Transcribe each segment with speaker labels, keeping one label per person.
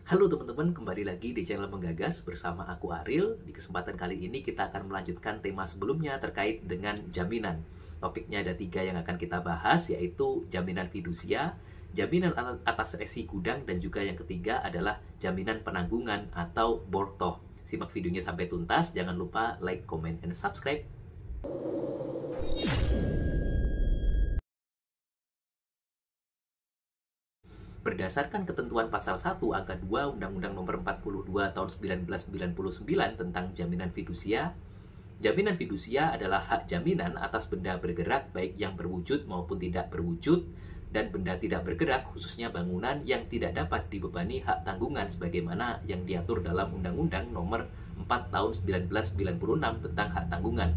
Speaker 1: Halo teman-teman, kembali lagi di channel Menggagas bersama aku Ariel. Di kesempatan kali ini kita akan melanjutkan tema sebelumnya terkait dengan jaminan. Topiknya ada 3 yang akan kita bahas, yaitu jaminan fidusia, jaminan atas resi gudang, dan juga yang ketiga adalah jaminan penanggungan atau bortoh. Simak videonya sampai tuntas, jangan lupa like, comment, and subscribe. Berdasarkan ketentuan pasal 1 angka 2 Undang-Undang Nomor 42 Tahun 1999 tentang jaminan fidusia, jaminan fidusia adalah hak jaminan atas benda bergerak baik yang berwujud maupun tidak berwujud, dan benda tidak bergerak khususnya bangunan yang tidak dapat dibebani hak tanggungan sebagaimana yang diatur dalam Undang-Undang Nomor 4 Tahun 1996 tentang hak tanggungan.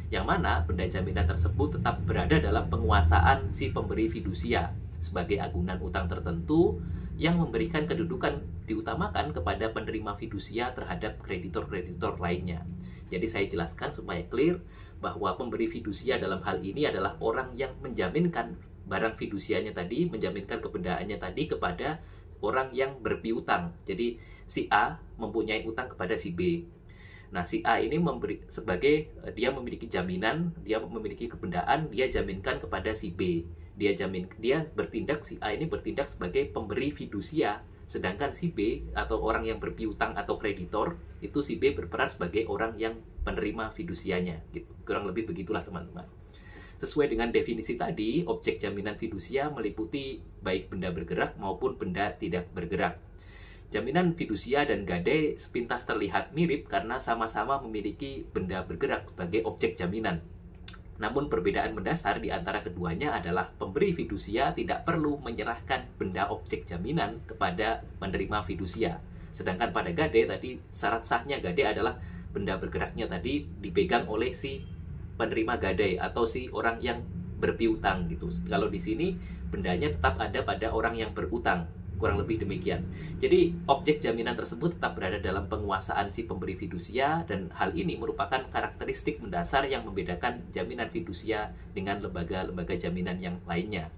Speaker 1: Yang mana benda jaminan tersebut tetap berada dalam penguasaan si pemberi fidusia sebagai agunan utang tertentu yang memberikan kedudukan diutamakan kepada penerima fidusia terhadap kreditor-kreditor lainnya. Jadi saya jelaskan supaya clear bahwa pemberi fidusia dalam hal ini adalah orang yang menjaminkan barang fidusianya tadi, menjaminkan kebendaannya tadi kepada orang yang berpiutang. Jadi si A mempunyai utang kepada si B. Nah, si A ini dia memiliki jaminan, dia memiliki kebendaan, dia jaminkan kepada si B. Si A ini bertindak sebagai pemberi fidusia, sedangkan si B atau orang yang berpiutang atau kreditor itu si B berperan sebagai orang yang penerima fidusianya. Gitu. Kurang lebih begitulah teman-teman. Sesuai dengan definisi tadi, objek jaminan fidusia meliputi baik benda bergerak maupun benda tidak bergerak. Jaminan fidusia dan gadai sepintas terlihat mirip karena sama-sama memiliki benda bergerak sebagai objek jaminan. Namun perbedaan mendasar di antara keduanya adalah pemberi fidusia tidak perlu menyerahkan benda objek jaminan kepada penerima fidusia. Sedangkan pada gadai tadi, syarat sahnya gadai adalah benda bergeraknya tadi dipegang oleh si penerima gadai atau si orang yang berpiutang gitu. Kalau di sini bendanya tetap ada pada orang yang berutang. Kurang lebih demikian. Jadi objek jaminan tersebut tetap berada dalam penguasaan si pemberi fidusia, dan hal ini merupakan karakteristik mendasar yang membedakan jaminan fidusia dengan lembaga-lembaga jaminan yang lainnya.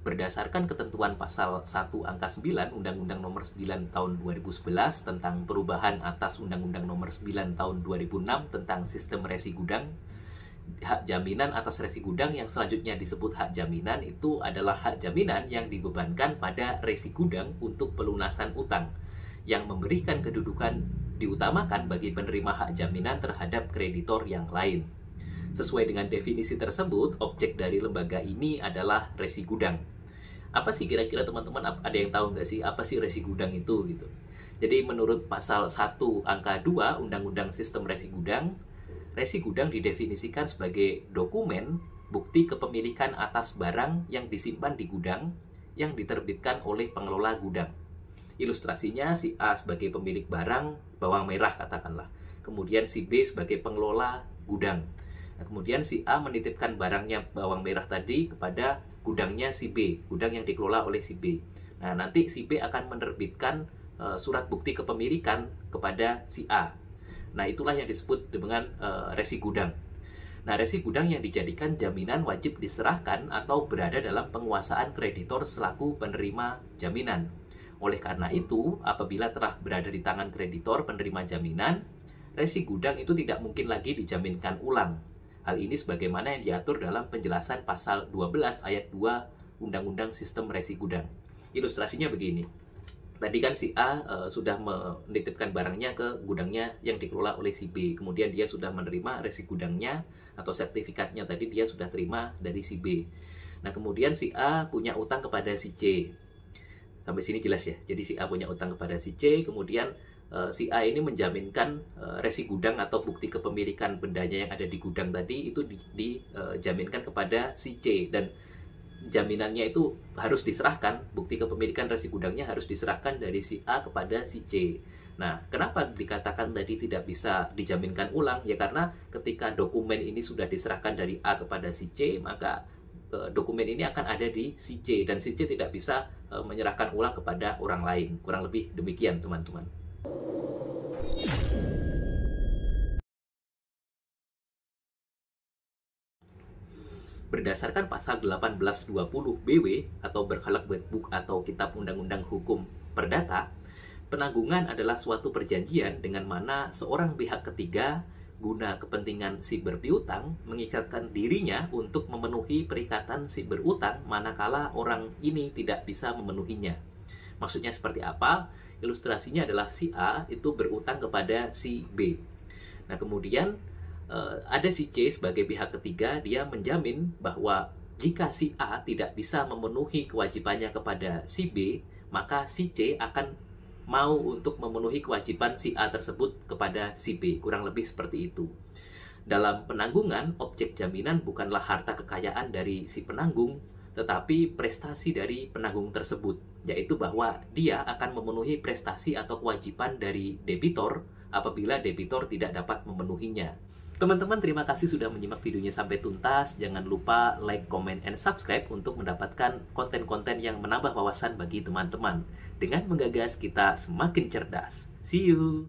Speaker 1: Berdasarkan ketentuan pasal 1 angka 9 Undang-Undang Nomor 9 Tahun 2011 tentang perubahan atas Undang-Undang Nomor 9 Tahun 2006 tentang sistem resi gudang, hak jaminan atas resi gudang yang selanjutnya disebut hak jaminan itu adalah hak jaminan yang dibebankan pada resi gudang untuk pelunasan utang, yang memberikan kedudukan diutamakan bagi penerima hak jaminan terhadap kreditor yang lain. Sesuai dengan definisi tersebut, objek dari lembaga ini adalah resi gudang. Apa sih kira-kira teman-teman, ada yang tahu nggak sih apa sih resi gudang itu gitu? Jadi menurut pasal 1 angka 2 Undang-Undang Sistem Resi Gudang, resi gudang didefinisikan sebagai dokumen bukti kepemilikan atas barang yang disimpan di gudang yang diterbitkan oleh pengelola gudang. Ilustrasinya, si A sebagai pemilik barang bawang merah katakanlah. Kemudian si B sebagai pengelola gudang. Nah, kemudian si A menitipkan barangnya bawang merah tadi kepada gudangnya si B, gudang yang dikelola oleh si B. Nah, nanti si B akan menerbitkan surat bukti kepemilikan kepada si A. Nah, itulah yang disebut dengan resi gudang. Nah, resi gudang yang dijadikan jaminan wajib diserahkan atau berada dalam penguasaan kreditor selaku penerima jaminan. Oleh karena itu, apabila telah berada di tangan kreditor penerima jaminan, resi gudang itu tidak mungkin lagi dijaminkan ulang. Hal ini sebagaimana yang diatur dalam penjelasan pasal 12 ayat 2 Undang-Undang Sistem Resi Gudang. Ilustrasinya begini. Tadi kan si A sudah menitipkan barangnya ke gudangnya yang dikelola oleh si B. Kemudian dia sudah menerima resi gudangnya atau sertifikatnya tadi dia sudah terima dari si B. Nah, kemudian si A punya utang kepada si C. Sampai sini jelas ya. Jadi si A punya utang kepada si C, kemudian si A ini menjaminkan resi gudang atau bukti kepemilikan bendanya yang ada di gudang tadi itu dijaminkan kepada si C, dan jaminannya itu harus diserahkan, bukti kepemilikan resi gudangnya harus diserahkan dari si A kepada si C. Nah, kenapa dikatakan tadi tidak bisa dijaminkan ulang? Ya karena ketika dokumen ini sudah diserahkan dari A kepada si C, maka dokumen ini akan ada di si C, dan si C tidak bisa menyerahkan ulang kepada orang lain. Kurang lebih demikian, teman-teman. Berdasarkan pasal 1820 BW atau Berkelek Wetboek atau Kitab Undang-Undang Hukum Perdata, penanggungan adalah suatu perjanjian dengan mana seorang pihak ketiga guna kepentingan si berpiutang mengikatkan dirinya untuk memenuhi perikatan si berutang manakala orang ini tidak bisa memenuhinya. Maksudnya seperti apa? Ilustrasinya adalah si A itu berutang kepada si B. Nah, kemudian ada si C sebagai pihak ketiga, dia menjamin bahwa jika si A tidak bisa memenuhi kewajibannya kepada si B, maka si C akan mau untuk memenuhi kewajiban si A tersebut kepada si B. Kurang lebih seperti itu. Dalam penanggungan, objek jaminan bukanlah harta kekayaan dari si penanggung, tetapi prestasi dari penanggung tersebut, yaitu bahwa dia akan memenuhi prestasi atau kewajiban dari debitor apabila debitor tidak dapat memenuhinya. Teman-teman, terima kasih sudah menyimak videonya sampai tuntas. Jangan lupa like, comment, and subscribe untuk mendapatkan konten-konten yang menambah wawasan bagi teman-teman. Dengan menggagas, kita semakin cerdas. See you!